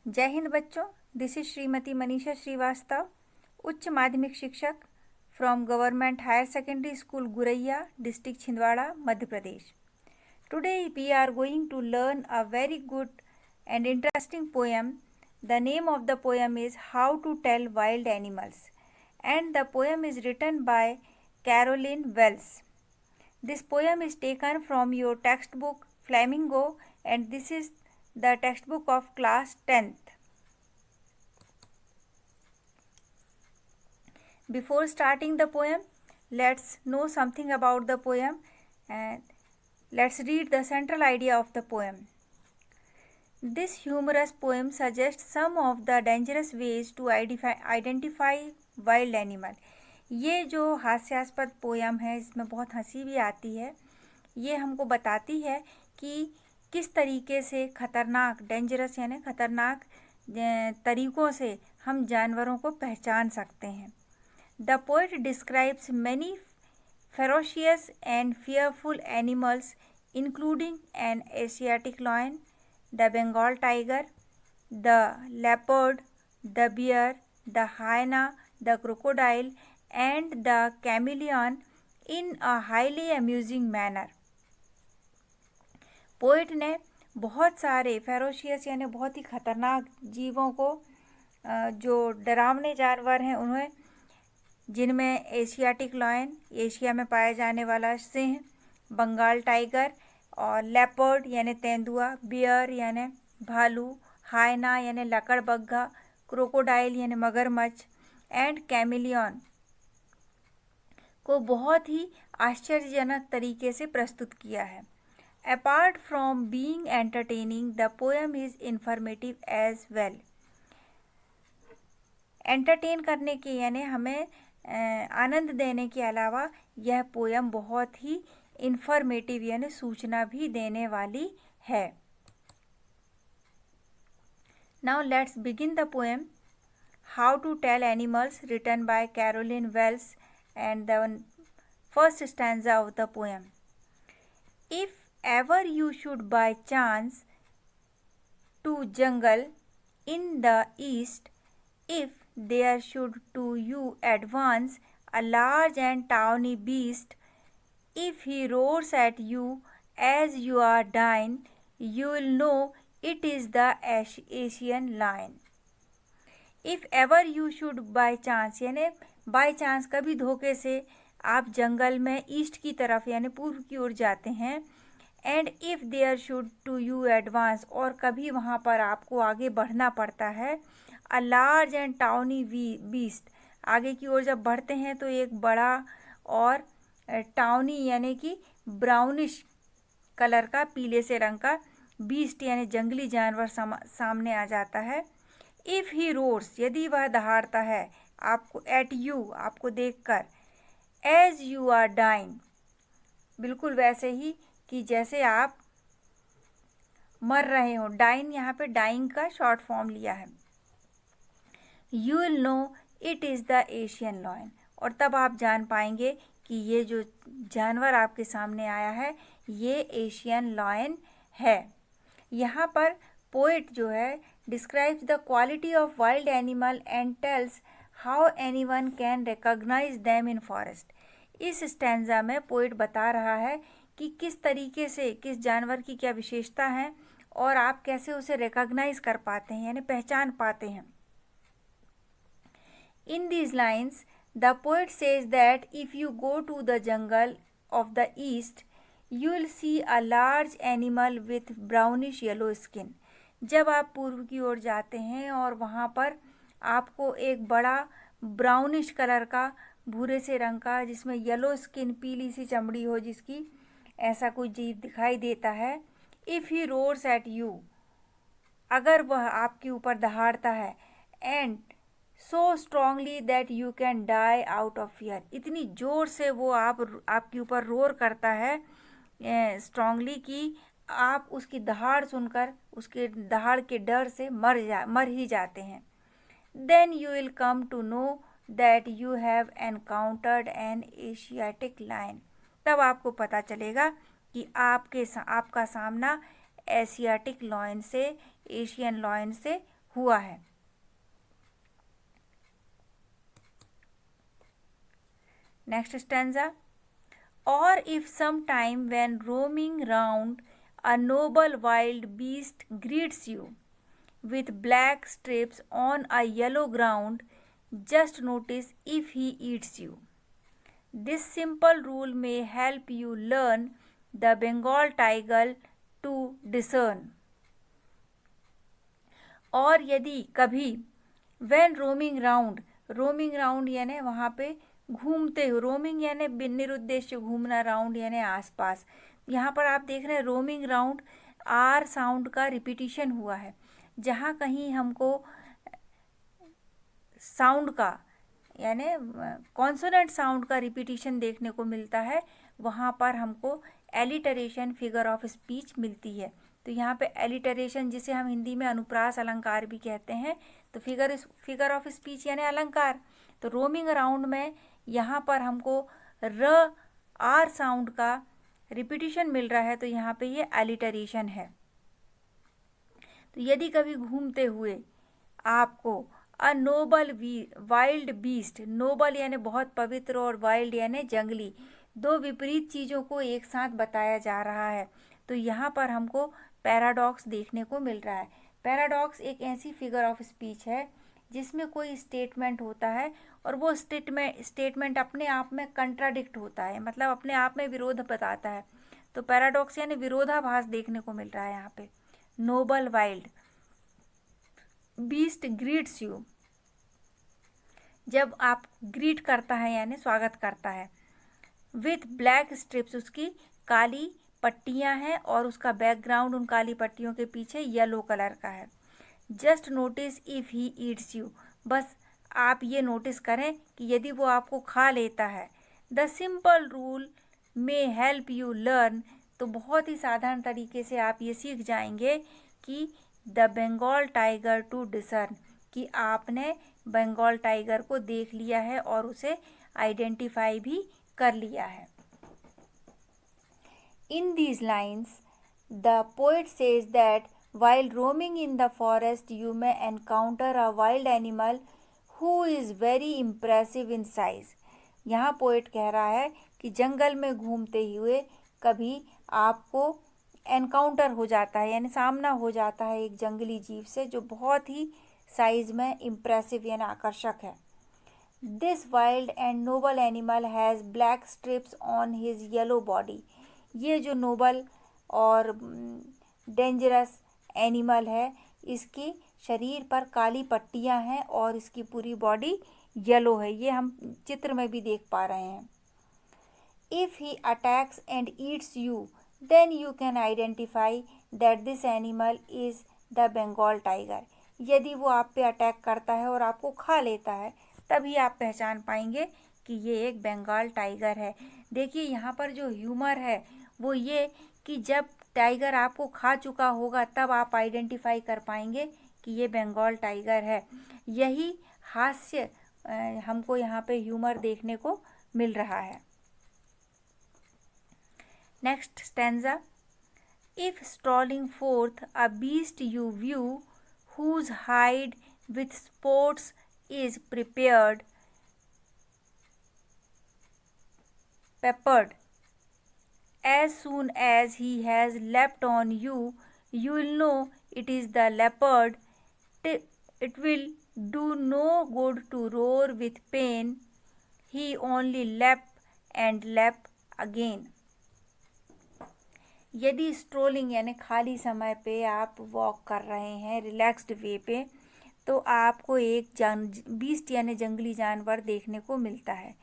जय हिंद बच्चों। दिस इज श्रीमती मनीषा श्रीवास्तव, उच्च माध्यमिक शिक्षक from government higher secondary school Guraiya, district Chhindwara, Madhya Pradesh. Today we are going to learn a very good and interesting poem. The name of the poem is How to Tell Wild Animals, and the poem is written by Caroline Wells. This poem is taken from your textbook Flamingo, and this is the textbook of class 10th. Before starting the poem, let's know something about the poem and let's read the central idea of the poem. This humorous poem suggests some of the dangerous ways to identify wild animal. ये जो हास्यास्पद poem है, इसमें बहुत हंसी भी आती है। ये हमको बताती है कि किस तरीके से खतरनाक, डेंजरस यानी खतरनाक तरीक़ों से हम जानवरों को पहचान सकते हैं। The poet describes many ferocious and fearful animals, including an Asiatic lion, the Bengal tiger, the leopard, the bear, the hyena, the crocodile, and the chameleon in a highly amusing manner. Poet ने बहुत सारे ferocious यानी बहुत ही खतरनाक जीवों को, जो डरावने जानवर हैं उन्हें, जिनमें एशियाटिक लायन, एशिया में पाया जाने वाला सिंह, बंगाल टाइगर और लेपर्ड यानी तेंदुआ, बियर यानी भालू, हाइना यानी लकड़बग्घा, क्रोकोडाइल यानी मगरमच्छ एंड कैमिलियन को बहुत ही आश्चर्यजनक तरीके से प्रस्तुत किया है। Apart from being entertaining, the poem is informative as well. Entertain करने के यानी हमें आनंद देने के अलावा यह पोयम बहुत ही इंफॉर्मेटिव यानी सूचना भी देने वाली है। Now let's begin the poem how to tell animals, written by Caroline Wells, and the first stanza of the poem. If ever you should by chance to jungle in the east, if there should to you advance a large and tawny beast, if he roars at you as you are dying, you will know it is the Asian lion. If ever you should by chance यानी by chance, कभी धोखे से आप जंगल में east की तरफ यानी पूर्व की ओर जाते हैं, and if there should to you advance, और कभी वहाँ पर आपको आगे बढ़ना पड़ता है, a large and tawny beast, आगे की ओर जब बढ़ते हैं तो एक बड़ा और टाउनी यानी कि ब्राउनिश कलर का, पीले से रंग का बीस्ट यानी जंगली जानवर सामने आ जाता है। इफ़ ही रोर्स, यदि वह दहाड़ता है आपको, एट यू, आपको देखकर, एज यू आर डाइंग, बिल्कुल वैसे ही कि जैसे आप मर रहे हो। डाइन यहाँ पे डाइंग का शॉर्ट फॉर्म लिया है। You will know it is the Asian lion, और तब आप जान पाएंगे कि ये जो जानवर आपके सामने आया है ये एशियन लायन है। यहाँ पर पोइट जो है describes the quality of wild animal and tells how anyone can recognise them in forest. इस स्टैंजा में पोइट बता रहा है कि किस तरीके से, किस जानवर की क्या विशेषता है और आप कैसे उसे रिकॉग्नाइज कर पाते हैं यानी पहचान पाते हैं। In these lines, the poet says that if you go to the jungle of the east, you will see a large animal with brownish yellow skin. जब आप पूर्व की ओर जाते हैं और वहाँ पर आपको एक बड़ा ब्राउनिश कलर का, भूरे से रंग का, जिसमें येलो स्किन, पीली सी चमड़ी हो जिसकी, ऐसा कोई जीव दिखाई देता है। If he roars at you, अगर वह आपके ऊपर दहाड़ता है, and so strongly that you can die out of fear, इतनी ज़ोर से वो आपके ऊपर रोर करता है स्ट्रांगली कि आप उसकी दहाड़ सुनकर, उसके दहाड़ के डर से मर ही जाते हैं। Then you will come to know that you have encountered an Asiatic lion, तब आपको पता चलेगा कि आपका सामना एशियाटिक लायन से, एशियन लायन से हुआ है। Next stanza, or if sometime when roaming round a noble wild beast greets you with black stripes on a yellow ground, just notice if he eats you. This simple rule may help you learn the Bengal tiger to discern. और यदि कभी when roaming round यानी वहाँ पे घूमते हो, roaming यानी निरुद्देश्य घूमना, राउंड यानी आसपास। यहाँ पर आप देख रहे हैं रोमिंग राउंड आर साउंड का रिपीटिशन हुआ है। जहाँ कहीं हमको साउंड का यानी कॉन्सोनेंट साउंड का रिपीटिशन देखने को मिलता है, वहाँ पर हमको एलिटरेशन फिगर ऑफ स्पीच मिलती है। तो यहाँ पे एलिटरेशन, जिसे हम हिंदी में अनुप्रास अलंकार भी कहते हैं, तो फिगर ऑफ स्पीच यानी अलंकार। तो रोमिंग अराउंड में यहाँ पर हमको र आर साउंड का रिपीटिशन मिल रहा है, तो यहाँ पे ये एलिटरेशन है। तो यदि कभी घूमते हुए आपको a noble wild beast, noble यानी बहुत पवित्र और वाइल्ड यानी जंगली, दो विपरीत चीज़ों को एक साथ बताया जा रहा है, तो यहाँ पर हमको पैराडॉक्स देखने को मिल रहा है। पैराडॉक्स एक ऐसी फिगर ऑफ स्पीच है जिसमें कोई स्टेटमेंट होता है और वो स्टेटमेंट अपने आप में कंट्राडिक्ट होता है, मतलब अपने आप में विरोध बताता है। तो पैराडॉक्स यानी विरोधाभास देखने को मिल रहा है यहाँ पे। Noble wild beast greets you, जब आप ग्रीट करता है यानी स्वागत करता है। विथ ब्लैक स्ट्रिप्स, उसकी काली पट्टियां हैं और उसका बैकग्राउंड उन काली पट्टियों के पीछे येलो कलर का है। Just notice if he eats you, बस आप ये नोटिस करें कि यदि वो आपको खा लेता है। The simple rule may help you learn, तो बहुत ही साधारण तरीके से आप ये सीख जाएंगे कि the Bengal tiger to discern, कि आपने बंगाल टाइगर को देख लिया है और उसे आइडेंटिफाई भी कर लिया है। In these lines, the poet says that while roaming in the forest, you may encounter a wild animal who is very impressive in size. यहाँ पोएट कह रहा है कि जंगल में घूमते हुए कभी आपको एनकाउंटर हो जाता है यानी सामना हो जाता है एक जंगली जीव से जो बहुत ही साइज में इम्प्रेसिव यानी आकर्षक है। This wild and noble animal has black strips on his yellow body. ये जो नोबल और डेंजरस एनिमल है, इसकी शरीर पर काली पट्टियां हैं और इसकी पूरी बॉडी येलो है, ये हम चित्र में भी देख पा रहे हैं। If he attacks and eats you, then you can identify that this animal is the Bengal tiger. यदि वो आप पे अटैक करता है और आपको खा लेता है, तभी आप पहचान पाएंगे कि ये एक बंगाल टाइगर है। देखिए यहाँ पर जो ह्यूमर है वो ये कि जब टाइगर आपको खा चुका होगा तब आप आइडेंटिफाई कर पाएंगे कि ये बंगाल टाइगर है। यही हास्य हमको यहाँ पे ह्यूमर देखने को मिल रहा है। Next stanza, if strolling fourth a beast you view whose hide with spots is peppered, as soon as he has leapt on you, you will know it is the leopard. It will do no good to roar with pain, he only leapt and leapt again. यदि strolling यानी खाली समय पे आप walk कर रहे हैं relaxed वे पे, तो आपको एक बीस्ट यानी जंगली जानवर देखने को मिलता है।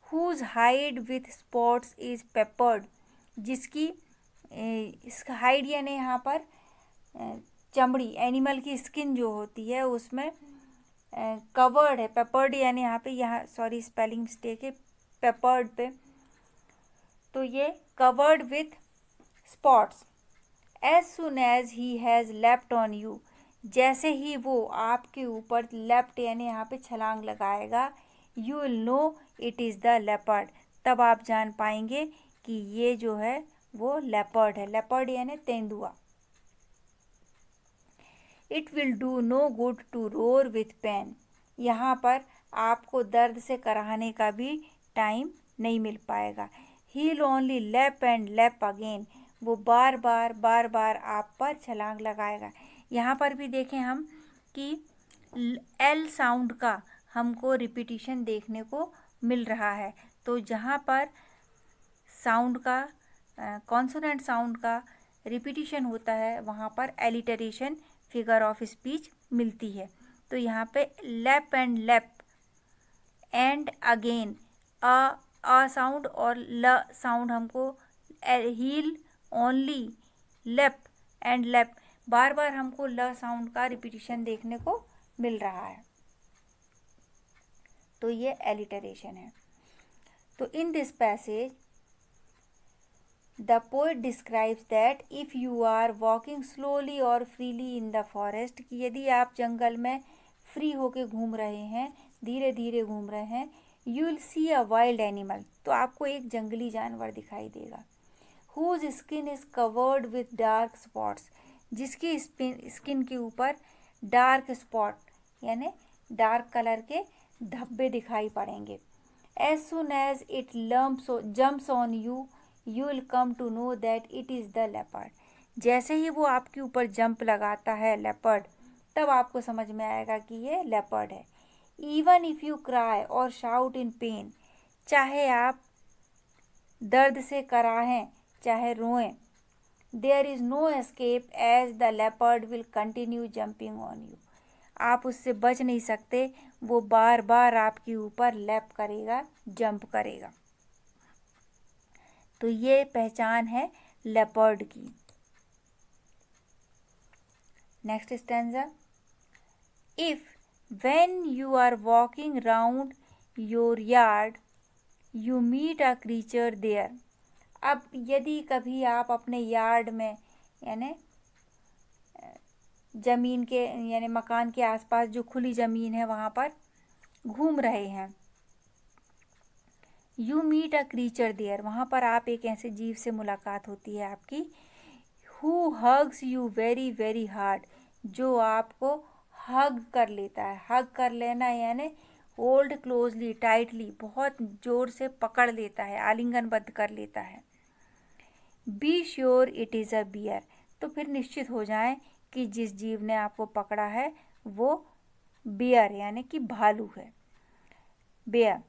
Whose hide with spots is peppered, जिसकी इसका हाइड यानी यहाँ पर चमड़ी, एनिमल की स्किन जो होती है उसमें कवर्ड है। पेपर्ड यानी यहाँ पे, यहाँ सॉरी स्पेलिंग मिस्टेक है, पेपर्ड पे, तो ये covered with spots. As soon as he has left on you, जैसे ही वो आपके ऊपर लेफ्ट यानी यहाँ पे छलांग लगाएगा, you will know it is the leopard, तब आप जान पाएंगे कि ये जो है वो लेपर्ड है। लेपर्ड यानी तेंदुआ। It will do no good to roar with pain. यहाँ पर आपको दर्द से कराहने का भी टाइम नहीं मिल पाएगा। Heel only lap and lap again, वो बार बार आप पर छलांग लगाएगा। यहाँ पर भी देखें हम कि एल साउंड का हमको रिपीटिशन देखने को मिल रहा है। तो जहाँ पर साउंड का कॉन्सोनेंट साउंड का रिपीटिशन होता है वहाँ पर एलिटरेशन फिगर ऑफ स्पीच मिलती है। तो यहाँ पे lap and lap and again a sound और ल साउंड हमको हील ओनली लेप एंड लेप बार बार हमको ल साउंड का रिपीटिशन देखने को मिल रहा है। तो ये एलिटरेशन है। तो in this passage the poet describes that if you are walking slowly और फ्रीली इन द फॉरेस्ट, कि यदि आप जंगल में फ्री होके घूम रहे हैं, धीरे धीरे घूम रहे हैं, you will see a wild animal, तो आपको एक जंगली जानवर दिखाई देगा। Whose skin is covered with dark spots, जिसकी स्किन के ऊपर डार्क स्पॉट यानी डार्क कलर के धब्बे दिखाई पड़ेंगे। As soon as it jumps on you, you will come to know that it is the leopard. जैसे ही वो आपके ऊपर जंप लगाता है लेपर्ड, तब आपको समझ में आएगा कि ये लेपर्ड है। इवन इफ़ यू क्राई और शाउट इन पेन, चाहे आप दर्द से कराहें चाहे रोएं, there is no escape as the leopard will continue jumping on you, आप उससे बच नहीं सकते, वो बार बार आपके ऊपर लैप करेगा, जंप करेगा। तो ये पहचान है लेपर्ड की। Next stanza, if when you are walking round your yard you meet a creature there. अब यदि कभी आप अपने यार्ड में यानी ज़मीन के यानी मकान के आसपास जो खुली ज़मीन है वहाँ पर घूम रहे हैं, you meet a creature there, वहाँ पर आप एक ऐसे जीव से मुलाकात होती है आपकी। Who hugs you very very hard, जो आपको हग कर लेता है। हग कर लेना यानी होल्ड क्लोजली टाइटली, बहुत जोर से पकड़ लेता है, आलिंगनबद्ध कर लेता है। Be sure it is a bear, तो फिर निश्चित हो जाएं कि जिस जीव ने आपको पकड़ा है वो बियर यानी कि भालू है। Bear,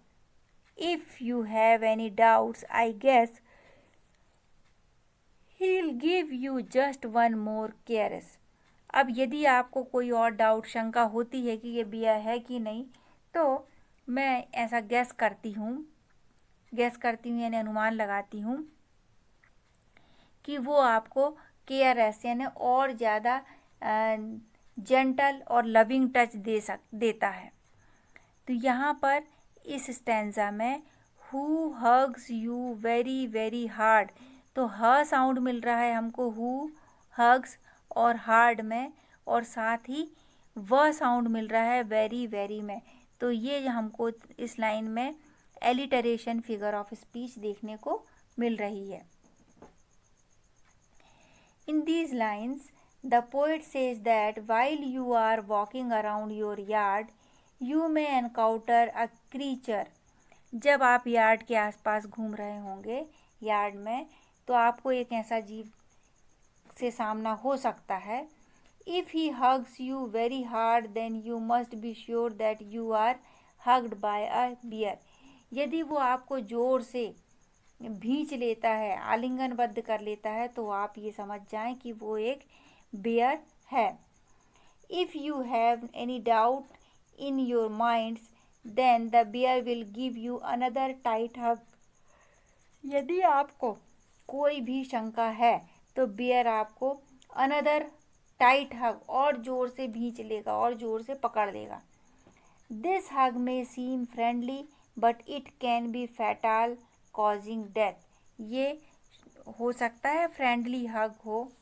if you have any doubts I guess he'll give you just one more caress। अब यदि आपको कोई और डाउट शंका होती है कि ये बियर है कि नहीं, तो मैं ऐसा गैस करती हूँ यानी अनुमान लगाती हूँ कि वो आपको केयरलेस यानी और ज़्यादा जेंटल और लविंग टच देता है। तो यहाँ पर इस स्टैंजा में who hugs you very very hard, तो ह साउंड मिल रहा है हमको हु हग्स और हार्ड में, और साथ ही व साउंड मिल रहा है वेरी वेरी में। तो ये हमको इस लाइन में एलिटरेशन फिगर ऑफ स्पीच देखने को मिल रही है। In these lines, the poet says that while you are walking around your yard, you may encounter a creature। जब आप यार्ड के आसपास घूम रहे होंगे यार्ड में, तो आपको एक ऐसा जीव से सामना हो सकता है। If he hugs you very hard, then you must be sure that you are hugged by a bear। यदि वो आपको जोर से भींच लेता है, आलिंगनबद्ध कर लेता है, तो आप ये समझ जाएं कि वो एक बेयर है। If you have any doubt in your minds then the bear will give you another tight hug. यदि आपको कोई भी शंका है तो बेयर आपको अनदर टाइट हग और जोर से भींच लेगा और जोर से पकड़ लेगा। This hug may seem friendly but it can be fatal causing death. ये हो सकता है फ्रेंडली हग हो,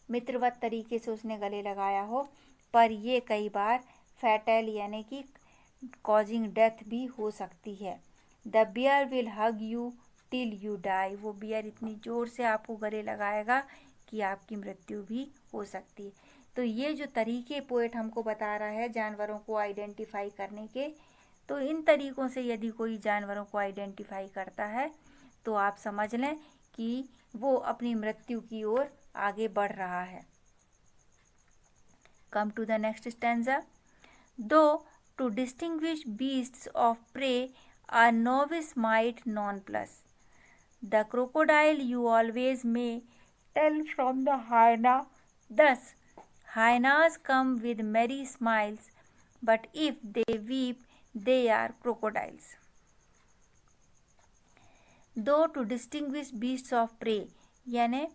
मित्रवत तरीके से उसने गले लगाया हो, पर ये कई बार फैटल यानी कि कॉजिंग डेथ भी हो सकती है। The bear will hug you till you die, वो बियर इतनी जोर से आपको गले लगाएगा कि आपकी मृत्यु भी हो सकती है। तो ये जो तरीके पोएट हमको बता रहा है जानवरों को आइडेंटिफाई करने के, तो इन तरीक़ों से यदि कोई जानवरों को आइडेंटिफाई करता है तो आप समझ लें कि वो अपनी मृत्यु की ओर आगे बढ़ रहा है। Come to the next stanza. Though to distinguish beasts of prey a novice might nonplus, the crocodile you always may tell from the hyena thus. Hyenas come with merry smiles, but if they weep, they are crocodiles. Though to distinguish beasts of prey, यानी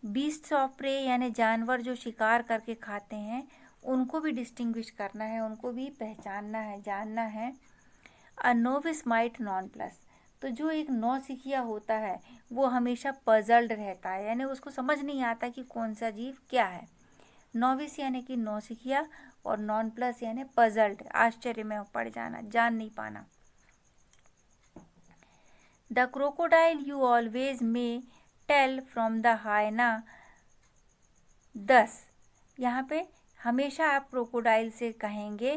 beasts of prey यानी जानवर जो शिकार करके खाते हैं उनको भी डिस्टिंग्विश करना है, उनको भी पहचानना है, जानना है। अ नोविस माइट नॉन प्लस, तो जो एक नौसिखिया होता है वो हमेशा पजल्ड रहता है, यानी उसको समझ नहीं आता कि कौन सा जीव क्या है। नोविस यानी कि नौसिखिया और नॉन प्लस यानी पजल्ड, आश्चर्य में पड़ जाना, जान नहीं पाना। The crocodile you always may tell from the hyena thus, यहाँ पे हमेशा आप क्रोकोडाइल से कहेंगे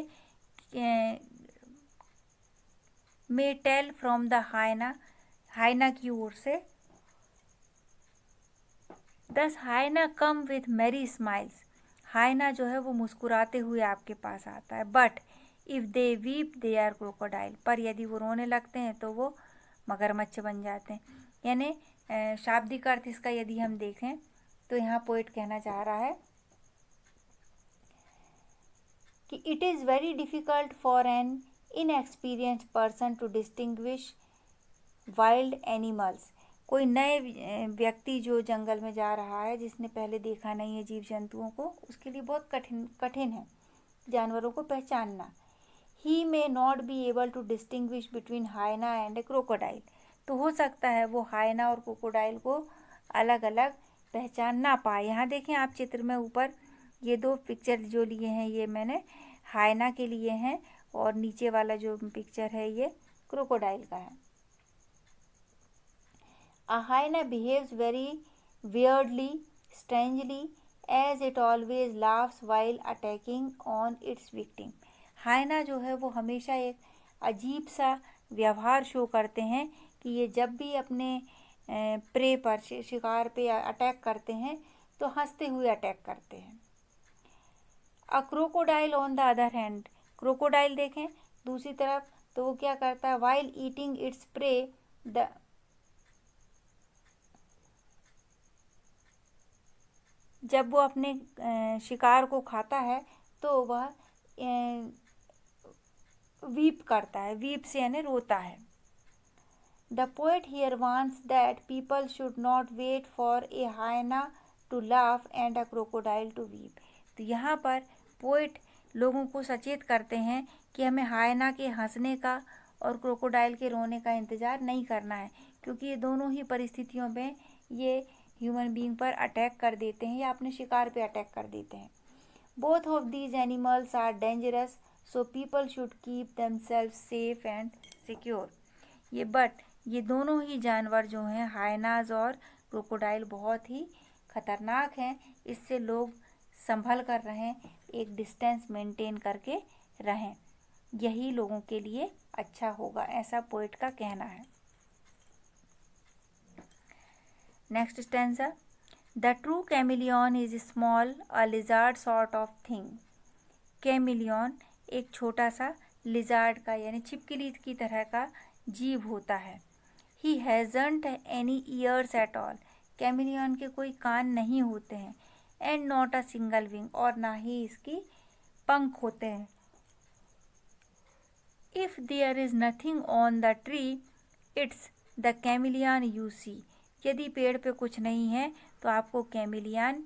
may tell from the hyena, hyena की ओर से। Thus hyena come with merry smiles, hyena जो है वो मुस्कुराते हुए आपके पास आता है। But if they weep they are crocodile, पर यदि वो रोने लगते हैं तो वो मगरमच्छ बन जाते हैं। यानी शाब्दिक अर्थ इसका यदि हम देखें तो यहाँ पोएट कहना चाह रहा है कि it is very difficult for an inexperienced person to distinguish wild animals. कोई नए व्यक्ति जो जंगल में जा रहा है, जिसने पहले देखा नहीं है जीव जंतुओं को, उसके लिए बहुत कठिन है जानवरों को पहचानना। He may not be able to distinguish between hyena and a crocodile, तो हो सकता है वो हाइना और क्रोकोडाइल को अलग अलग पहचान ना पाए। यहाँ देखें आप चित्र में ऊपर ये दो पिक्चर जो लिए हैं ये मैंने हाइना के लिए हैं और नीचे वाला जो पिक्चर है ये क्रोकोडाइल का है। A hyena behaves very weirdly, strangely, as it always laughs while attacking on its victim. हाइना जो है वो हमेशा एक अजीब सा व्यवहार शो करते हैं कि ये जब भी अपने प्रे पर, शिकार पे अटैक करते हैं तो हंसते हुए अटैक करते हैं। अ crocodile on the other hand, crocodile देखें दूसरी तरफ तो वो क्या करता है, while eating its prey the, जब वो अपने शिकार को खाता है तो वह वीप करता है, वीप से यानी रोता है। The poet here wants that people should not wait for a hyena to laugh and a crocodile to weep, तो यहाँ पर पोएट लोगों को सचेत करते हैं कि हमें हाइना के हंसने का और क्रोकोडाइल के रोने का इंतज़ार नहीं करना है, क्योंकि ये दोनों ही परिस्थितियों में ये ह्यूमन बीइंग पर अटैक कर देते हैं या अपने शिकार पे अटैक कर देते हैं। Both of these animals are dangerous, so people should keep themselves safe and secure. ये दोनों ही जानवर जो हैं हाइनाज और क्रोकोडाइल बहुत ही खतरनाक हैं, इससे लोग संभल कर रहें, एक डिस्टेंस मेंटेन करके रहें, यही लोगों के लिए अच्छा होगा, ऐसा पोएट का कहना है। Next stanza. The true chameleon is small a lizard sort of thing. Chameleon एक छोटा सा लिजार्ड का यानी छिपकली की तरह का जीव होता है। He hasn't any ears at all, chameleon के कोई कान नहीं होते हैं। And not a single wing, और ना ही इसकी पंख होते हैं। If there is nothing on the tree it's the chameleon you see, यदि पेड़ पे कुछ नहीं है तो आपको कैमिलियन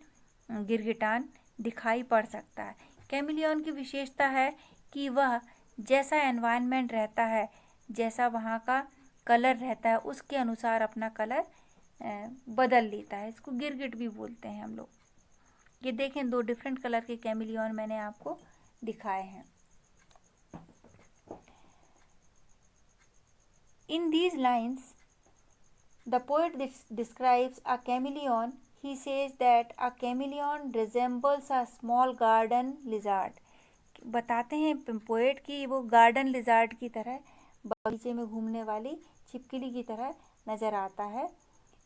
गिरगिटान दिखाई पड़ सकता है। कैमिलियन की विशेषता है कि वह जैसा एनवायरनमेंट रहता है, जैसा वहाँ का कलर रहता है, उसके अनुसार अपना कलर बदल लेता है। इसको गिरगिट भी बोलते हैं हम लोग। ये देखें दो डिफरेंट कलर के कैमिलियन मैंने आपको दिखाए हैं। In these lines, the poet describes a chameleon he says that a chameleon resembles a small garden lizard. बताते हैं पोएट कि वो गार्डन लिजार्ड की तरह, बगीचे में घूमने वाली छिपकली की तरह नज़र आता है.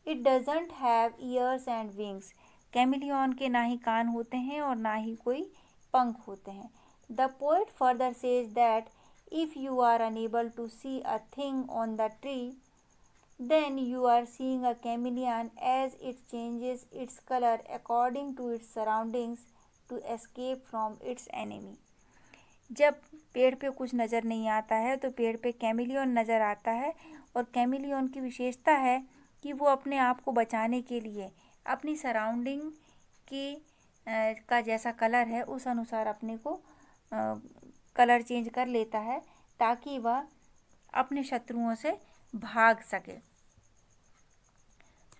It doesn't have years and wings. Chameleon के ना ही कान होते हैं और ना ही कोई पंख होते हैं. The poet further says that if you are unable to see a thing on the tree then you are seeing a chameleon as it changes its color according to its surroundings to escape from its enemy. जब पेड़ पे कुछ नज़र नहीं आता है तो पेड़ पे कैमिलियन नज़र आता है, और कैमिलियन की विशेषता है कि वो अपने आप को बचाने के लिए अपनी सराउंडिंग की का जैसा कलर है उस अनुसार अपने को कलर चेंज कर लेता है ताकि वह अपने शत्रुओं से भाग सके.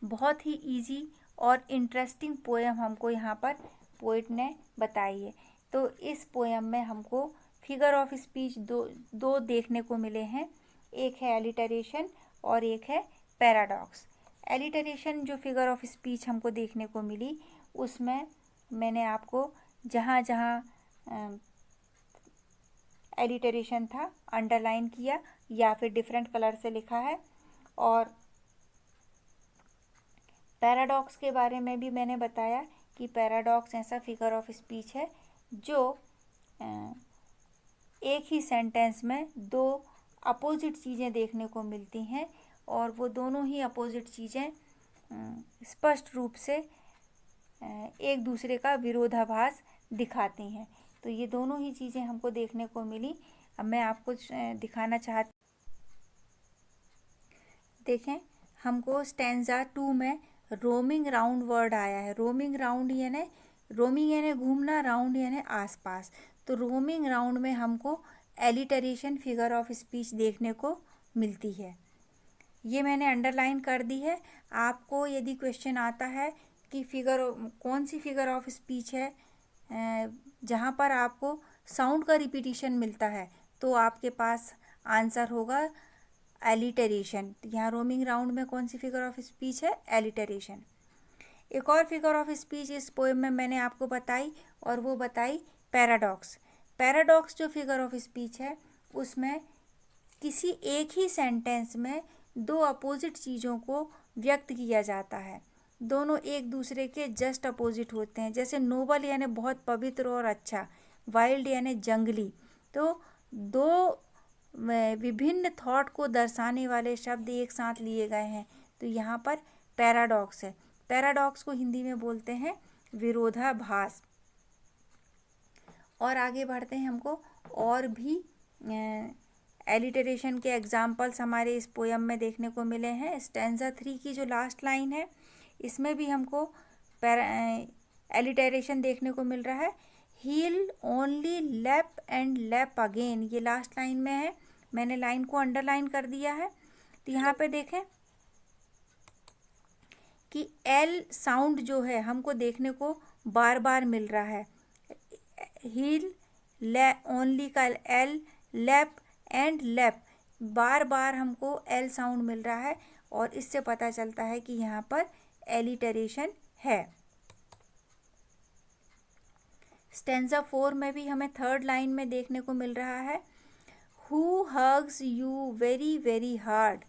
बहुत ही इजी और इंटरेस्टिंग पोएम हमको यहाँ पर पोएट ने बताई है. तो इस पोएम में हमको फिगर ऑफ स्पीच दो देखने को मिले हैं. एक है एलिटरेशन और एक है पैराडॉक्स. एलिटरेशन जो फिगर ऑफ स्पीच हमको देखने को मिली उसमें मैंने आपको जहाँ जहाँ एलिटरेशन था अंडरलाइन किया या फिर डिफरेंट कलर से लिखा है. और पैराडॉक्स के बारे में भी मैंने बताया कि पैराडॉक्स ऐसा फिगर ऑफ स्पीच है जो एक ही सेंटेंस में दो अपोजिट चीज़ें देखने को मिलती हैं और वो दोनों ही अपोजिट चीज़ें स्पष्ट रूप से एक दूसरे का विरोधाभास दिखाती हैं. तो ये दोनों ही चीज़ें हमको देखने को मिली. अब मैं आपको दिखाना चाहती. देखें, हमको स्टैंजा 2 में रोमिंग राउंड वर्ड आया है. रोमिंग राउंड यानी घूमना, राउंड यानी आसपास. तो रोमिंग राउंड में हमको एलिटरेशन फिगर ऑफ स्पीच देखने को मिलती है. ये मैंने अंडरलाइन कर दी है. आपको यदि क्वेश्चन आता है कि कौन सी फिगर ऑफ स्पीच है जहाँ पर आपको साउंड का रिपीटिशन मिलता है, तो आपके पास आंसर होगा एलिटरेशन. यहाँ रोमिंग राउंड में कौन सी फिगर ऑफ स्पीच है? एलिटरेशन. एक और फिगर ऑफ स्पीच इस पोएम में मैंने आपको बताई और वो बताई पैराडॉक्स. पैराडॉक्स जो फिगर ऑफ स्पीच है उसमें किसी एक ही सेंटेंस में दो अपोजिट चीज़ों को व्यक्त किया जाता है. दोनों एक दूसरे के जस्ट अपोजिट होते हैं. जैसे नोबल यानी बहुत पवित्र और अच्छा, वाइल्ड यानी जंगली. तो दो विभिन्न थॉट को दर्शाने वाले शब्द एक साथ लिए गए हैं. तो यहाँ पर पैराडॉक्स है. पैराडॉक्स को हिंदी में बोलते हैं विरोधाभास. और आगे बढ़ते हैं. हमको और भी एलिटरेशन के एग्जाम्पल्स हमारे इस पोएम में देखने को मिले हैं. स्टैंजा 3 की जो लास्ट लाइन है इसमें भी हमको एलिटरेशन देखने को मिल रहा है. Heel only lap and lap again, ये लास्ट लाइन में है. मैंने लाइन को अंडरलाइन कर दिया है. तो यहाँ पे देखें कि एल साउंड जो है हमको देखने को बार बार मिल रहा है. हील ओनली का एल, लैप एंड लैप, बार बार हमको एल साउंड मिल रहा है और इससे पता चलता है कि यहाँ पर एलिटरेशन है. स्टैंजा 4 में भी हमें थर्ड लाइन में देखने को मिल रहा है who hugs you very very hard.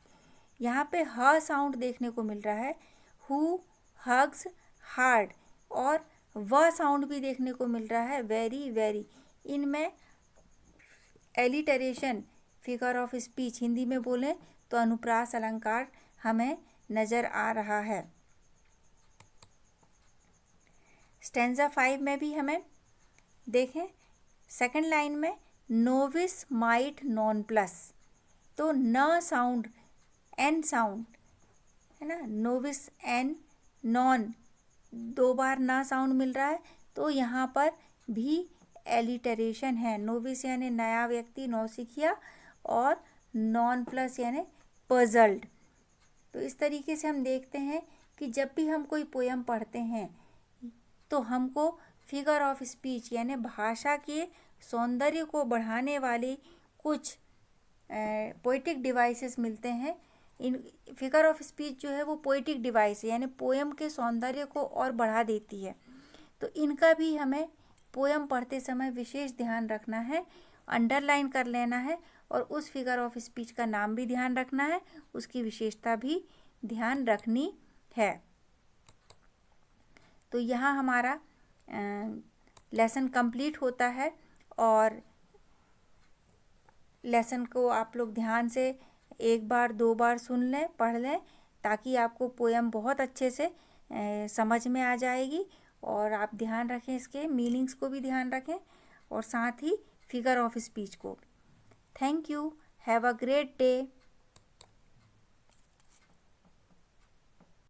यहाँ पे ह साउंड देखने को मिल रहा है. Who hugs hard. और व साउंड भी देखने को मिल रहा है वेरी वेरी. इनमें alliteration figure of speech Hindi में बोलें तो अनुप्रास अलंकार हमें नज़र आ रहा है. स्टैंजा 5 में भी हमें देखें सेकंड लाइन में नोविस माइट नॉन प्लस. तो न साउंड, एन साउंड है ना, नोविस एन, नॉन, दो बार ना साउंड मिल रहा है. तो यहाँ पर भी एलिटरेशन है. नोविस यानी नया व्यक्ति, नौसिखिया, और नॉन प्लस यानी पजल्ड. तो इस तरीके से हम देखते हैं कि जब भी हम कोई पोएम पढ़ते हैं तो हमको फिगर ऑफ स्पीच यानी भाषा के सौंदर्य को बढ़ाने वाली कुछ पोएटिक डिवाइसेस मिलते हैं इन फिगर ऑफ स्पीच जो है वो पोइटिक डिवाइस है, यानी पोएम के सौंदर्य को और बढ़ा देती है। तो इनका भी हमें पोएम पढ़ते समय विशेष ध्यान रखना है, अंडरलाइन कर लेना है और उस फिगर ऑफ स्पीच का नाम भी ध्यान रखना है, उसकी विशेषता भी ध्यान रखनी है। तो यहाँ हमारा लेसन कंप्लीट होता है और लेसन को आप लोग ध्यान से एक बार 2 बार सुन लें, पढ़ लें, ताकि आपको पोएम बहुत अच्छे से समझ में आ जाएगी और आप ध्यान रखें, इसके मीनिंग्स को भी ध्यान रखें और साथ ही फिगर ऑफ स्पीच को। Thank you, have a great day.